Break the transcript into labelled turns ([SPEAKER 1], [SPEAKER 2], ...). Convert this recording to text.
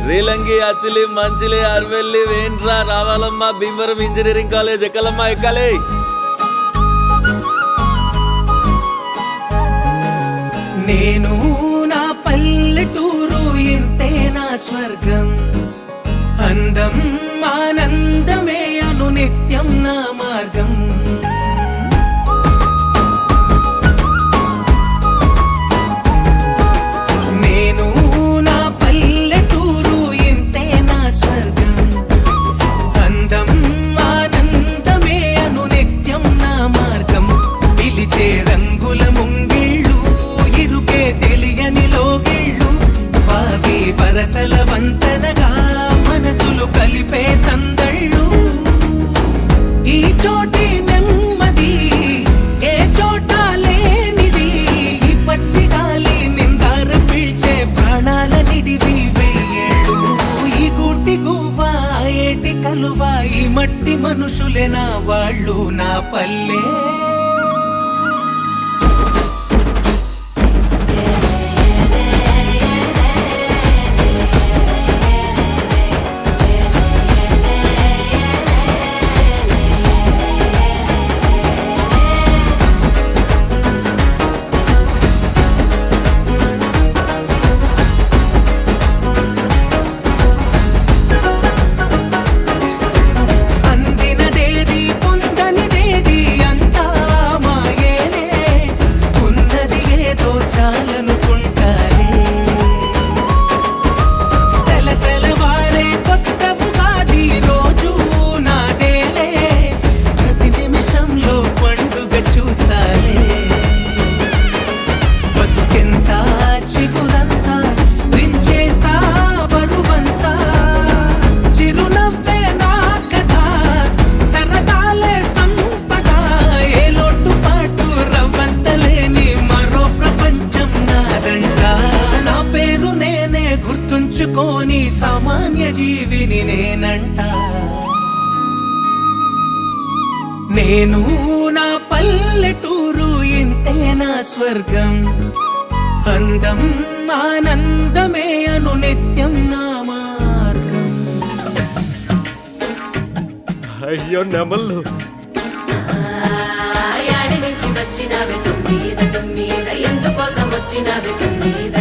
[SPEAKER 1] Relangi అతిలి Manchili Aravelli వేంట్రా రావాలమ్మా Bhimavaram engineering college ఎక్కలమ్మా ఎక్కాలి.
[SPEAKER 2] నేను నా పల్లెటూరు ఇంతే నా స్వర్గం, అందం ఆనందమే అను నిత్యం నా మార్గం. నేను నా పల్లెటూరు ఇంతే నా స్వర్గం, అందం ఆనందమే అను నిత్యం నా మార్గం. పిలిచే రంగుల ముంగిళ్ళు, ఇరుకే తెలియని లోగిళ్ళు, వావి వరసల వంతనగా మనసులు కలిపే సందళ్ళు. ఈ చోటి నెమ్మది ఏ చోట లేనిది, ఈ పచ్చి గాలి నిందార పీల్చే ప్రాణాల నిడివి వెయ్యేళ్ళు. ఈ గూటి గువ్వ ఏటి కలువ, ఈ మట్టి మనుషులే నా వాళ్ళు నా పల్లె. గుర్తుంచుకోని సామాన్య జీవిని నేనంట. నేను నా పల్లెటూరు ఇంతే నా స్వర్గం, అందం ఆనందమే అను నిత్యం నా మార్గం.
[SPEAKER 3] అయ్యో నెమళ్ళు,
[SPEAKER 4] యాడి నుంచి వచ్చినవి తుమ్మీద తుమ్మీద, ఎందుకోసం వచ్చినవి తుమ్మీద